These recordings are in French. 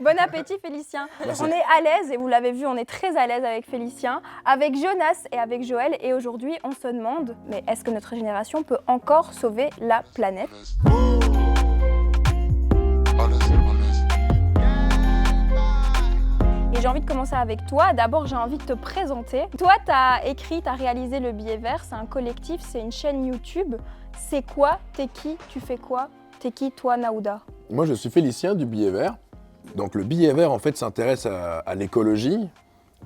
Bon appétit Félicien. Merci. On est à l'aise et vous l'avez vu, on est très à l'aise avec Félicien, avec Jonas et avec Joël. Et aujourd'hui, on se demande, mais est-ce que notre génération peut encore sauver la planète ? Et j'ai envie de commencer avec toi. D'abord, j'ai envie de te présenter. Toi, tu as écrit, tu as réalisé Le Billet Vert. C'est un collectif, c'est une chaîne YouTube. C'est quoi ? T'es qui ? Tu fais quoi ? T'es qui, toi, Naouda ? Moi, je suis Félicien du Billet Vert. Donc, le Billet Vert, en fait, s'intéresse à l'écologie.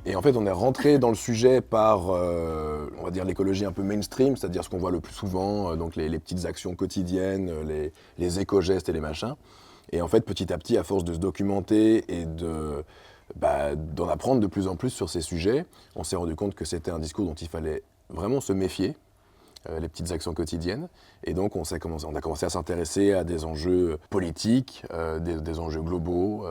Et en fait, on est rentré dans le sujet par, on va dire, l'écologie un peu mainstream, c'est-à-dire ce qu'on voit le plus souvent, donc les petites actions quotidiennes, les éco-gestes et les machins. Et en fait, petit à petit, à force de se documenter et d'en apprendre de plus en plus sur ces sujets, on s'est rendu compte que c'était un discours dont il fallait vraiment se méfier, les petites actions quotidiennes. Et donc, on a commencé à s'intéresser à des enjeux politiques, des enjeux globaux,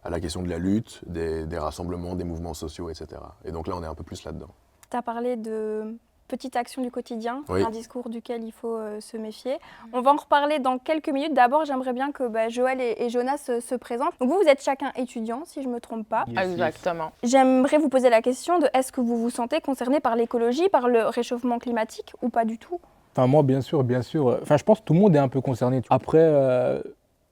à la question de la lutte, des rassemblements, des mouvements sociaux, etc. Et donc là, on est un peu plus là-dedans. Tu as parlé de petites actions du quotidien, Oui. un discours duquel il faut se méfier. On va en reparler dans quelques minutes. D'abord, j'aimerais bien que Joël et Jonas se présentent. Donc vous êtes chacun étudiant, si je ne me trompe pas. Yes, Exactement. J'aimerais vous poser la question de est-ce que vous vous sentez concerné par l'écologie, par le réchauffement climatique ou pas du tout ? Enfin, moi, bien sûr. Enfin, je pense que tout le monde est un peu concerné. Après,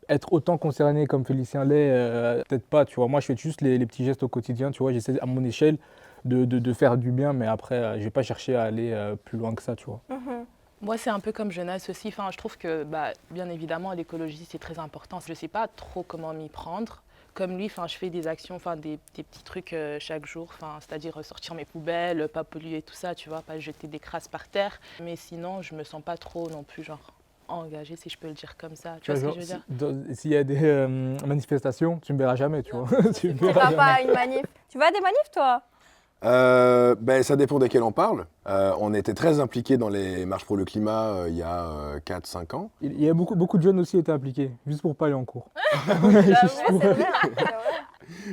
être autant concerné comme Félicien l'est, peut-être pas, tu vois. Moi, je fais juste les petits gestes au quotidien, tu vois. J'essaie à mon échelle de faire du bien, mais après, je vais pas chercher à aller plus loin que ça, tu vois. Moi, c'est un peu comme Jonas aussi. Enfin, je trouve que, bien évidemment, l'écologie, c'est très important. Je ne sais pas trop comment m'y prendre. Comme lui, je fais des actions, des petits trucs chaque jour, c'est-à-dire sortir mes poubelles, pas polluer tout ça, tu vois, pas jeter des crasses par terre. Mais sinon, je me sens pas trop non plus, engagée, si je peux le dire comme ça. Tu vois ce que je veux dire ? S'il y a des manifestations, tu me verras jamais, tu vois. Tu me Tu verras vas pas à jamais. une manif. Tu vas à des manifs, toi ? Ça dépend desquels on parle. On était très impliqués dans les marches pour le climat il y a 4-5 ans. Il y a beaucoup de jeunes aussi étaient impliqués, juste pour pas aller en cours. C'est vrai.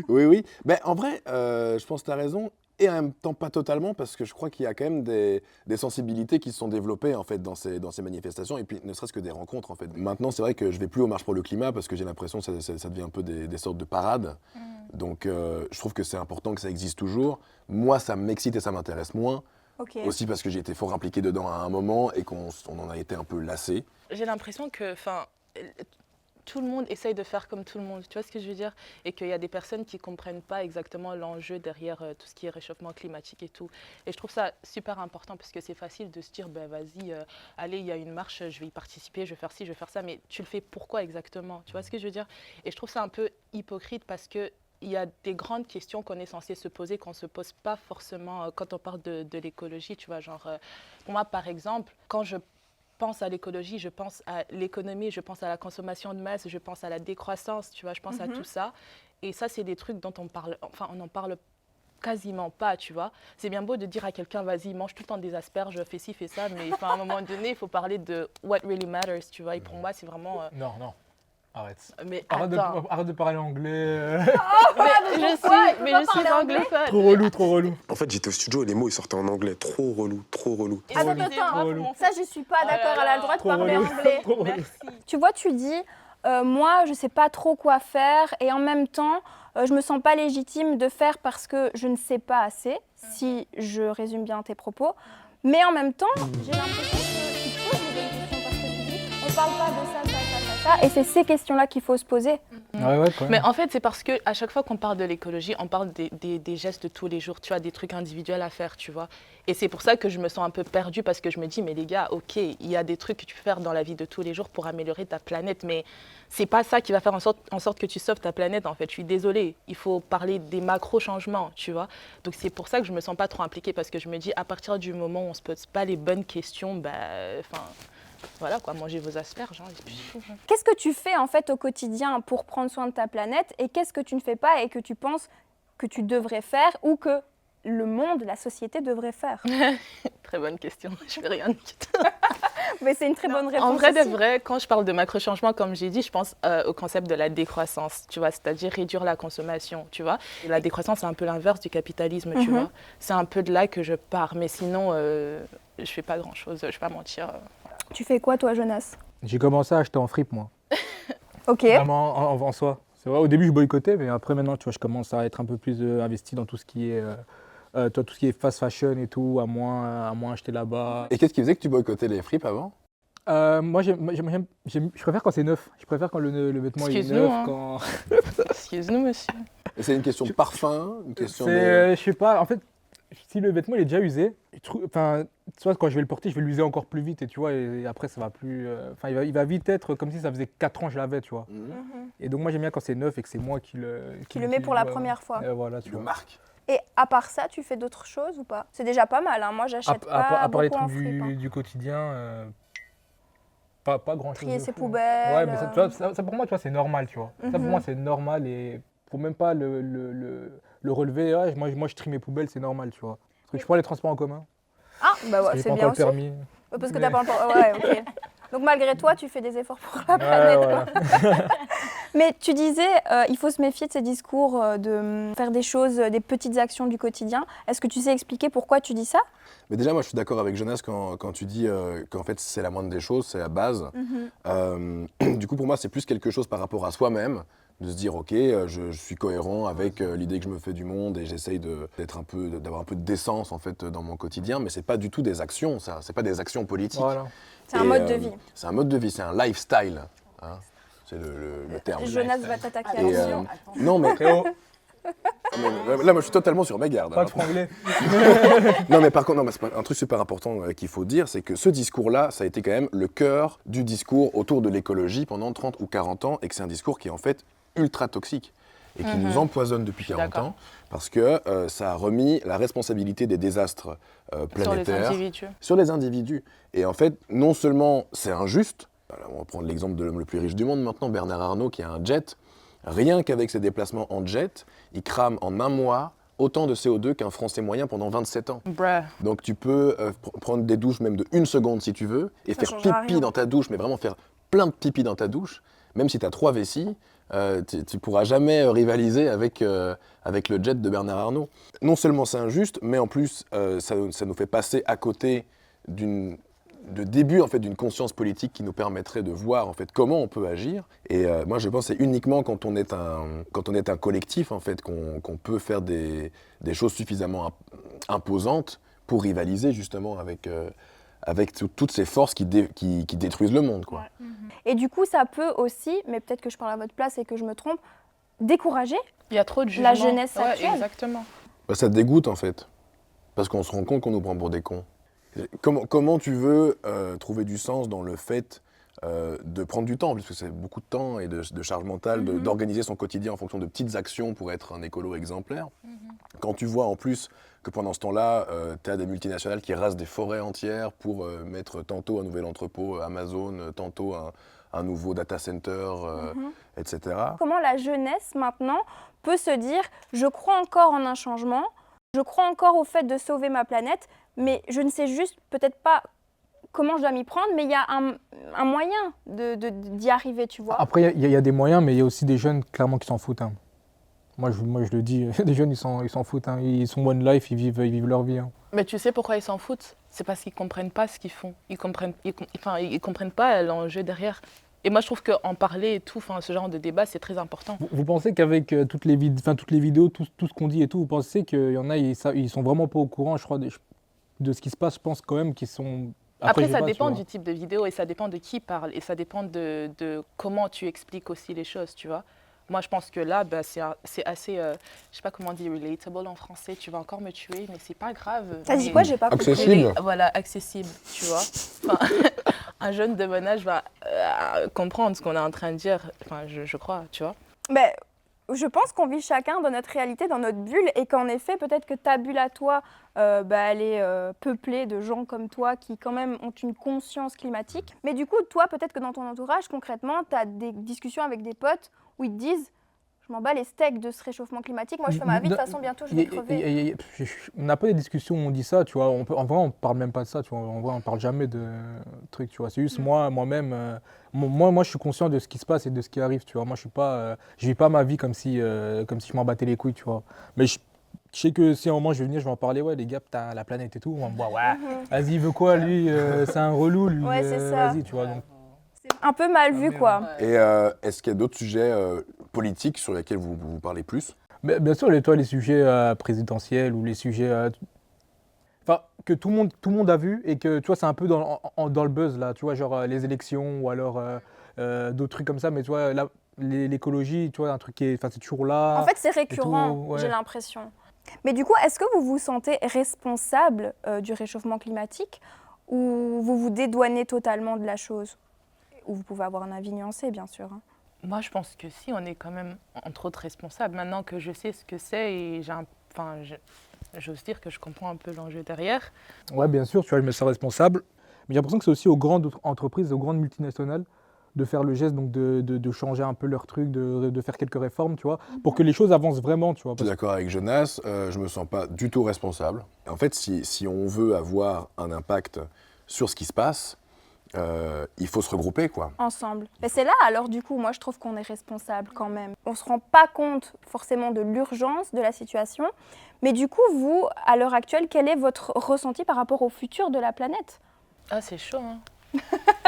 Oui. En vrai, je pense que tu as raison. Et en même temps, pas totalement, parce que je crois qu'il y a quand même des sensibilités qui se sont développées en fait, dans ces manifestations, et puis ne serait-ce que des rencontres. En fait. Maintenant, c'est vrai que je vais plus aux marches pour le climat, parce que j'ai l'impression que ça devient un peu des sortes de parades. Donc, je trouve que c'est important que ça existe toujours. Moi, ça m'excite et ça m'intéresse moins. Ok. Aussi parce que j'ai été fort impliqué dedans à un moment et qu'on en a été un peu lassé. J'ai l'impression que, tout le monde essaye de faire comme tout le monde, tu vois ce que je veux dire ? Et qu'il y a des personnes qui ne comprennent pas exactement l'enjeu derrière tout ce qui est réchauffement climatique et tout. Et je trouve ça super important parce que c'est facile de se dire, vas-y, allez, il y a une marche, je vais y participer, je vais faire ci, je vais faire ça, mais tu le fais pourquoi exactement ? Tu vois ce que je veux dire ? Et je trouve ça un peu hypocrite parce que il y a des grandes questions qu'on est censé se poser, qu'on ne se pose pas forcément quand on parle de l'écologie, tu vois, pour moi, par exemple, quand je pense à l'écologie, je pense à l'économie, je pense à la consommation de masse, je pense à la décroissance, tu vois, je pense à tout ça. Et ça, c'est des trucs dont on n'en parle quasiment pas, tu vois. C'est bien beau de dire à quelqu'un, vas-y, mange tout le temps des asperges, fais ci, fais ça, mais à un moment donné, il faut parler de what really matters, tu vois. Et pour moi, c'est vraiment... Non. Arrête. Mais Arrête de parler anglais. je suis anglophone. Trop relou. En fait, j'étais au studio et les mots ils sortaient en anglais. Trop relou. Attends. Ça, je suis pas d'accord. Elle a le droit de Trop parler relou. anglais. Trop relou. Merci. Tu vois, tu dis, moi, je sais pas trop quoi faire et en même temps, je me sens pas légitime de faire parce que je ne sais pas assez, si je résume bien tes propos. Mais en même temps, j'ai l'impression que tu te poses des bonnes questions parce que tu dis, on parle pas de ça. Et c'est ces questions-là qu'il faut se poser. Ouais, quand même. Mais en fait, c'est parce qu'à chaque fois qu'on parle de l'écologie, on parle des gestes de tous les jours, tu vois, des trucs individuels à faire, tu vois. Et c'est pour ça que je me sens un peu perdue parce que je me dis, mais les gars, ok, il y a des trucs que tu peux faire dans la vie de tous les jours pour améliorer ta planète, mais c'est pas ça qui va faire en sorte que tu sauves ta planète, en fait. Je suis désolée, il faut parler des macro-changements, tu vois. Donc c'est pour ça que je me sens pas trop impliquée parce que je me dis, à partir du moment où on se pose pas les bonnes questions, voilà quoi, mangez vos asperges. Qu'est-ce que tu fais en fait au quotidien pour prendre soin de ta planète et qu'est-ce que tu ne fais pas et que tu penses que tu devrais faire ou que le monde, la société devrait faire? Très bonne question, je fais rien du tout. Mais c'est une très bonne réponse. En vrai aussi. de vrai, quand je parle de macro-changement, comme j'ai dit, je pense au concept de la décroissance, tu vois, c'est-à-dire réduire la consommation, tu vois. Et la décroissance, c'est un peu l'inverse du capitalisme, tu vois. C'est un peu de là que je pars, mais sinon, je fais pas grand-chose, je vais pas mentir. Tu fais quoi toi, Jonas? J'ai commencé à acheter en fripe, moi. Ok. Vraiment, en soi. C'est vrai, au début, je boycottais, mais après, maintenant, tu vois, je commence à être un peu plus investi dans tout ce qui est, tout ce qui est fast fashion et tout, à moins acheter là-bas. Et qu'est-ce qui faisait que tu boycottais les fripes avant? Moi, je préfère quand c'est neuf. Je préfère quand le vêtement est Excuse-nous, neuf. hein. Quand... Excuse-nous, monsieur. Et c'est une question de parfum, une question de... Je sais pas, en fait, si le vêtement il est déjà usé, enfin, tu vois, quand je vais le porter, je vais l'user encore plus vite et tu vois, et après ça va plus. Enfin, il va vite être comme si ça faisait 4 ans que je l'avais, tu vois. Mhm. Et donc, moi, j'aime bien quand c'est neuf et que c'est moi qui le. Qui le met pour la première fois. Voilà, tu Le vois. marque. Et à part ça, tu fais d'autres choses ou pas? C'est déjà pas mal, hein. Moi, j'achète pas À part les beaucoup en trucs fripe, hein. du quotidien, pas grand chose. Trier ses hein. poubelles. Ouais, mais ça, tu vois, ça, pour moi, tu vois, c'est normal, tu vois. Ça, pour moi, c'est normal et faut même pas le relever. Ouais, moi, je trie mes poubelles, c'est normal, tu vois. Parce que je prends les transports en commun. Ah, bah Parce ouais, que j'ai c'est pas bien encore le aussi. permis. Parce que Mais- t'as pas encore. Ouais, ok. Donc malgré toi, tu fais des efforts pour la Ouais, planète. voilà. Mais tu disais, il faut se méfier de ces discours de faire des choses, des petites actions du quotidien. Est-ce que tu sais expliquer pourquoi tu dis ça? Mais déjà, moi, je suis d'accord avec Jonas quand tu dis qu'en fait, c'est la moindre des choses, c'est la base. Du coup, pour moi, c'est plus quelque chose par rapport à soi-même, de se dire, ok, je suis cohérent avec l'idée que je me fais du monde et j'essaye d'avoir un peu de décence en fait dans mon quotidien, mais c'est pas du tout des actions, ça, c'est pas des actions politiques. Voilà. C'est un mode de vie. C'est un mode de vie, c'est un lifestyle. Hein. C'est le terme. Jonas va t'attaquer Et, à non, mais Théo, là, moi, je suis totalement sur mes gardes. pas hein. de franglais. Non, mais par contre, non, mais c'est pas un truc super important qu'il faut dire, c'est que ce discours-là, ça a été quand même le cœur du discours autour de l'écologie pendant 30 ou 40 ans, et que c'est un discours qui est en fait ultra toxique et qui nous empoisonne depuis 40 d'accord. ans, parce que ça a remis la responsabilité des désastres Sur les planétaires individus. sur les individus. Et en fait, non seulement c'est injuste, on va prendre l'exemple de l'homme le plus riche du monde maintenant, Bernard Arnault, qui a un jet, rien qu'avec ses déplacements en jet, il crame en un mois autant de CO2 qu'un Français moyen pendant 27 ans. Bruh. Donc tu peux prendre des douches même de 1 seconde si tu veux, et Ça faire changera pipi rien. dans ta douche, mais vraiment faire plein de pipi dans ta douche, même si tu as 3 vessies, tu pourras jamais rivaliser avec le jet de Bernard Arnault. Non seulement c'est injuste, mais en plus ça nous fait passer à côté de début en fait d'une conscience politique qui nous permettrait de voir en fait comment on peut agir. Et moi je pense que c'est uniquement quand on est un collectif en fait qu'on peut faire des choses suffisamment imposantes pour rivaliser justement avec toutes ces forces qui détruisent le monde, quoi. Et du coup, ça peut aussi, mais peut-être que je parle à votre place et que je me trompe, décourager. Il y a trop de jugements. La jeunesse Ouais, actuelle. exactement. Bah, ça dégoûte en fait, parce qu'on se rend compte qu'on nous prend pour des cons. Comment tu veux trouver du sens dans le fait de prendre du temps, puisque c'est beaucoup de temps et de charge mentale, d'organiser son quotidien en fonction de petites actions pour être un écolo exemplaire. Quand tu vois en plus que pendant ce temps-là, tu as des multinationales qui rasent des forêts entières pour mettre tantôt un nouvel entrepôt Amazon, tantôt un nouveau data center, etc. Comment la jeunesse maintenant peut se dire je crois encore en un changement, je crois encore au fait de sauver ma planète, mais je ne sais juste peut-être pas comment je dois m'y prendre, mais il y a un moyen d'y arriver, tu vois. Après, il y a des moyens, mais il y a aussi des jeunes clairement qui s'en foutent. Hein. Moi, je le dis, des jeunes, ils s'en foutent. Hein. Ils sont one life, ils vivent leur vie. Hein. Mais tu sais pourquoi ils s'en foutent? C'est parce qu'ils comprennent pas ce qu'ils font. Ils comprennent pas l'enjeu derrière. Et moi, je trouve qu'en parler et tout, ce genre de débat, c'est très important. Vous pensez qu'avec toutes les vidéos, tout ce qu'on dit et tout, vous pensez qu'il y en a, ils sont vraiment pas au courant, je crois, de ce qui se passe. Je pense quand même qu'ils sont... Après, je sais ça pas, tu dépend vois. du type de vidéo et ça dépend de qui parle et ça dépend de comment tu expliques aussi les choses, tu vois. Moi, je pense que là, c'est assez, je sais pas comment on dit, relatable en français. Tu vas encore me tuer, mais c'est pas grave. T'as dit quoi? J'ai pas compris. Accessible. Voilà, accessible, tu vois. Enfin, un jeune de mon âge va comprendre ce qu'on est en train de dire, je crois, tu vois. Mais je pense qu'on vit chacun dans notre réalité, dans notre bulle, et qu'en effet, peut-être que ta bulle à toi, elle est peuplée de gens comme toi qui quand même ont une conscience climatique. Mais du coup, toi, peut-être que dans ton entourage, concrètement, tu as des discussions avec des potes où ils te disent « je m'en bats les steaks de ce réchauffement climatique, moi je fais ma vie, de toute façon bientôt je vais crever ». On n'a pas des discussions où on dit ça, tu vois. En vrai, on parle même pas de ça, tu vois. En vrai, on parle jamais de trucs, tu vois. C'est juste moi-même, moi, je suis conscient de ce qui se passe et de ce qui arrive, tu vois. Moi, je vis pas ma vie comme si je m'en battais les couilles, tu vois. Mais je sais que si à un moment je vais venir, je vais en parler, ouais, les gars, t'as la planète et tout. On va me voir, ouais, vas-y, il veut quoi, lui c'est un relou, lui. Ouais, c'est ça. Vas-y, tu vois. Donc, C'est un peu mal vu, quoi. Et est-ce qu'il y a d'autres sujets politiques sur lesquels vous parlez plus? Mais bien sûr, les sujets présidentiels ou les sujets enfin, que tout le monde a vu et que tu vois, c'est un peu dans le buzz là, tu vois, genre les élections ou alors d'autres trucs comme ça, mais tu vois, là, l'écologie, tu vois, un truc qui est, enfin, c'est toujours là. En fait, c'est récurrent, ouais. j'ai l'impression. Mais du coup, est-ce que vous vous sentez responsable du réchauffement climatique ou vous vous dédouanez totalement de la chose? Ou vous pouvez avoir un avis nuancé, bien sûr. Hein. Moi, je pense que si, on est quand même, entre autres, responsable. Maintenant que je sais ce que c'est et j'ose dire que je comprends un peu l'enjeu derrière. Ouais, bien sûr, tu vois, je me sens responsable. Mais j'ai l'impression que c'est aussi aux grandes entreprises, aux grandes multinationales, de faire le geste, donc de changer un peu leur truc, de faire quelques réformes, tu vois, pour que les choses avancent vraiment, tu vois. Je suis d'accord avec Jonas, je me sens pas du tout responsable. En fait, si on veut avoir un impact sur ce qui se passe, il faut se regrouper, quoi. Ensemble. Mais c'est là, alors du coup, moi je trouve qu'on est responsable quand même. On ne se rend pas compte forcément de l'urgence de la situation, mais du coup, vous, à l'heure actuelle, quel est votre ressenti par rapport au futur de la planète? Ah, c'est chaud, hein.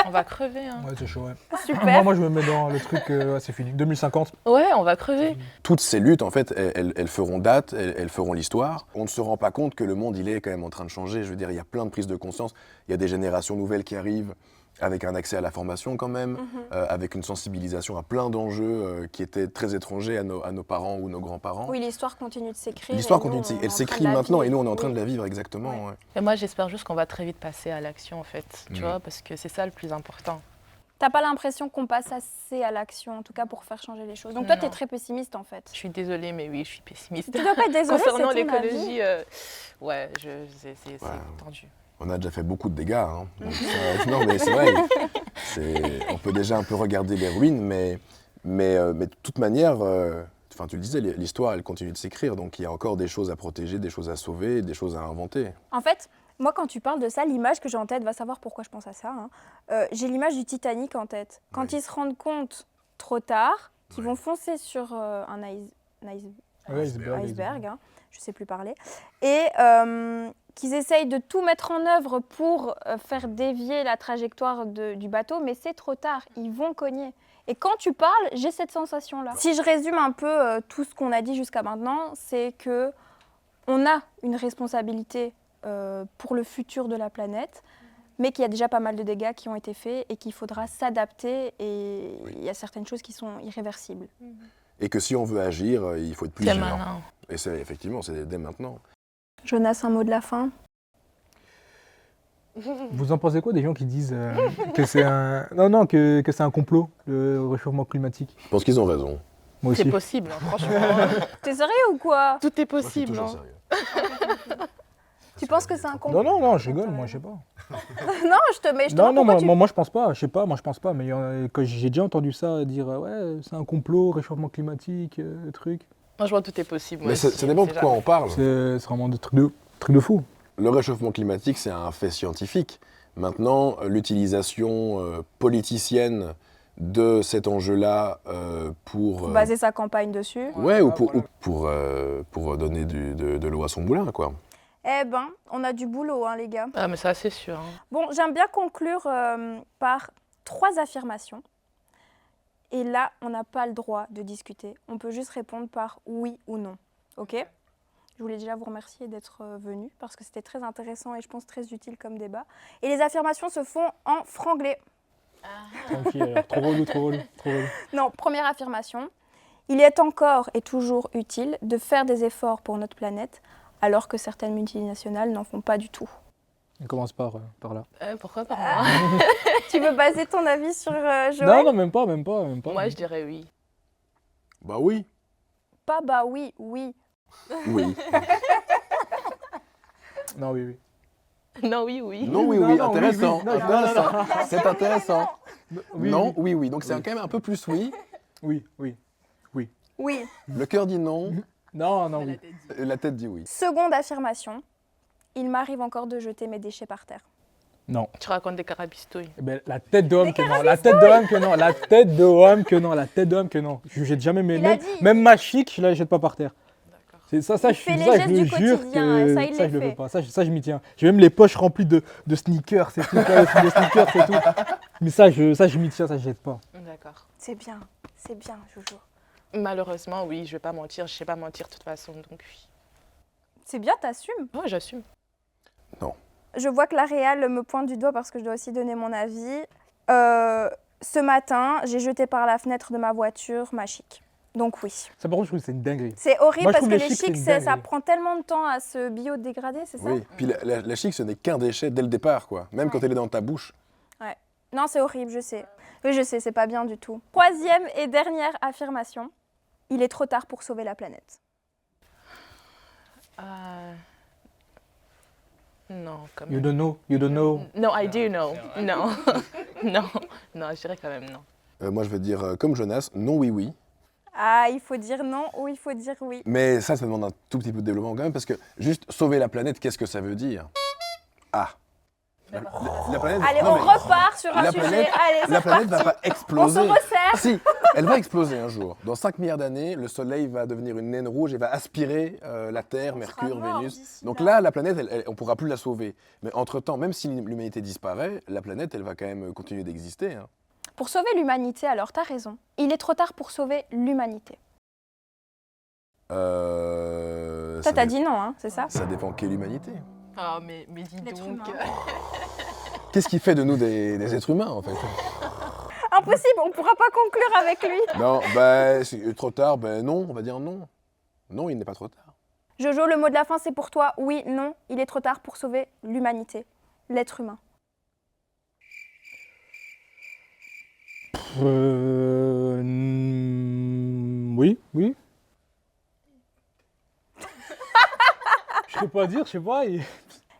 On va crever, hein. Ouais, c'est chaud, ouais. Super. Moi, je me mets dans le truc, c'est fini, 2050. Ouais, on va crever. Toutes ces luttes, en fait, elles feront date, elles feront l'histoire. On ne se rend pas compte que le monde, il est quand même en train de changer. Je veux dire, il y a plein de prises de conscience. Il y a des générations nouvelles qui arrivent, avec un accès à la formation quand même, avec une sensibilisation à plein d'enjeux qui étaient très étrangers à nos parents ou nos grands-parents. Oui, l'histoire continue de s'écrire. L'histoire et nous, continue, on est elle en s'écrit train de la maintenant et vivre. nous on est en train Oui. de la vivre exactement. Ouais. Ouais. Et moi, j'espère juste qu'on va très vite passer à l'action, en fait. Tu vois, parce que c'est ça le plus important. T'as pas l'impression qu'on passe assez à l'action, en tout cas pour faire changer les choses. Donc toi, Non. t'es très pessimiste en fait. Je suis désolée, mais oui, je suis pessimiste. Tu dois pas être désolée, Concernant c'est ton avis. l'écologie, ouais, c'est Ouais. tendu. On a déjà fait beaucoup de dégâts. Hein. Donc, non mais c'est vrai, on peut déjà un peu regarder les ruines, mais de toute manière, enfin tu le disais, l'histoire elle continue de s'écrire, donc il y a encore des choses à protéger, des choses à sauver, des choses à inventer. En fait, moi, quand tu parles de ça, l'image que j'ai en tête, va savoir pourquoi je pense à ça. Hein. J'ai l'image du Titanic en tête. Quand Oui. ils se rendent compte trop tard, qu'ils Oui. vont foncer sur un iceberg, hein, je sais plus parler, et qu'ils essayent de tout mettre en œuvre pour faire dévier la trajectoire du bateau, mais c'est trop tard, ils vont cogner. Et quand tu parles, j'ai cette sensation-là. Si je résume un peu tout ce qu'on a dit jusqu'à maintenant, c'est que on a une responsabilité pour le futur de la planète, mais qu'il y a déjà pas mal de dégâts qui ont été faits et qu'il faudra s'adapter et il y a certaines choses qui sont irréversibles. Et que si on veut agir, il faut être plus C'est vigilant. malin. Et c'est effectivement, c'est dès maintenant. Jonas, un mot de la fin? Vous en pensez quoi des gens qui disent que c'est un... Non, que c'est un complot, le réchauffement climatique? Je pense qu'ils ont raison. Moi aussi. C'est possible, hein, franchement. T'es sérieux ou quoi? Tout est Moi, je suis possible. toujours Hein. sérieux. Tu penses que c'est un complot? Non, je rigole, moi, je sais pas. Non, je te mets. Non, moi, je pense pas, je sais pas, moi, je pense pas, mais quand j'ai déjà entendu ça, dire, ouais, c'est un complot, réchauffement climatique, truc. Moi, je vois tout est possible. Mais ça dépend de quoi on parle. C'est vraiment des trucs de fou. Le réchauffement climatique, c'est un fait scientifique. Maintenant, l'utilisation politicienne de cet enjeu-là pour... Baser sa campagne dessus. Ouais, ou pour donner de l'eau à son moulin, quoi. Eh ben, on a du boulot, hein, les gars. Ah, mais ça, c'est sûr. Hein. Bon, j'aime bien conclure par 3 affirmations. Et là, on n'a pas le droit de discuter. On peut juste répondre par oui ou non. OK? Je voulais déjà vous remercier d'être venus parce que c'était très intéressant et je pense très utile comme débat. Et les affirmations se font en franglais. Tranquille, alors. Trop relou. Non, première affirmation. Il est encore et toujours utile de faire des efforts pour notre planète alors que certaines multinationales n'en font pas du tout. On commence par là. Pourquoi pas moi? Tu veux baser ton avis sur Joël? Non, même pas. Moi, je dirais oui. Bah oui. Pas bah oui, oui. Oui. Non, oui. Non, oui. Non, oui, Non, intéressant. oui. Non, Intéressant. C'est intéressant. Oui, Non, oui. Donc c'est Oui. quand même un peu plus oui. Oui. Oui. Le cœur dit non, Non, oui. la tête dit oui. Seconde affirmation. Il m'arrive encore de jeter mes déchets par terre. Non. Tu racontes des carabistouilles. Eh ben, la tête de homme que non. La tête de homme que non. La tête de homme que non. La tête de homme que non. Je jette jamais mes... Il a Même, dit. même ma chic, je la jette pas par terre. D'accord. C'est ça, Il je fait les ça, gestes je le du jure quotidien, que et ça, il je les le fait. fais pas. Ça, je m'y tiens. J'ai même les poches remplies de sneakers, c'est tout. De sneakers, c'est tout. Mais ça, je m'y tiens, ça, je jette pas. D'accord. C'est bien, Jojo. Malheureusement, oui, je vais pas mentir, je sais pas mentir de toute façon, donc oui. C'est bien, t'assumes. Ouais, j'assume. Je vois que la réal me pointe du doigt parce que je dois aussi donner mon avis. Ce matin, j'ai jeté par la fenêtre de ma voiture ma chic. Donc oui. Ça, par contre, je trouve que c'est une dinguerie. C'est horrible Moi, je parce trouve que les les chics, chics, c'est une ça dinguerie. prend tellement de temps à se biodégrader, c'est ça? Oui, puis la chic, ce n'est qu'un déchet dès le départ, quoi. Même quand elle est dans ta bouche. Non, c'est horrible, je sais. Oui, je sais, c'est pas bien du tout. Troisième et dernière affirmation. Il est trop tard pour sauver la planète. Non, quand You même. don't know, you don't know. No, I do know. Non. Non, non, je dirais quand même non. Moi, je vais dire, comme Jonas, non, oui, oui. Ah, il faut dire non ou il faut dire oui. Mais ça demande un tout petit peu de développement quand même, parce que juste sauver la planète, qu'est-ce que ça veut dire? Ah. La planète. Allez, non, on mais repart sur un la sujet. planète- Allez, la c'est planète va parti. pas exploser. On se resserre. Si, elle va exploser un jour. Dans 5 milliards d'années, le Soleil va devenir une naine rouge et va aspirer la Terre, Mercure, mort Vénus. d'ici Donc là. là, la planète, on ne pourra plus la sauver. Mais entre-temps, même si l'humanité disparaît, la planète, elle va quand même continuer d'exister. Hein. Pour sauver l'humanité, alors t'as raison. Il est trop tard pour sauver l'humanité. Toi, Ça t'as dé- dit non, hein, c'est ça? Ça dépend quelle humanité. Ah, mais dis L'être donc. humain. Qu'est-ce qui fait de nous des êtres humains, en fait? Impossible, on pourra pas conclure avec lui. Non, bah, c'est trop tard, ben non, on va dire non. Non, il n'est pas trop tard. Jojo, le mot de la fin, c'est pour toi. Oui, non, il est trop tard pour sauver l'humanité, l'être humain. Oui, oui. Je sais pas dire, je sais pas.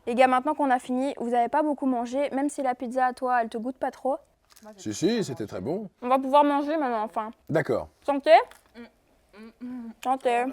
Les gars, maintenant qu'on a fini, vous avez pas beaucoup mangé, même si la pizza à toi, elle te goûte pas trop. Si, c'était très bon. On va pouvoir manger maintenant, enfin. D'accord. Santé? Santé.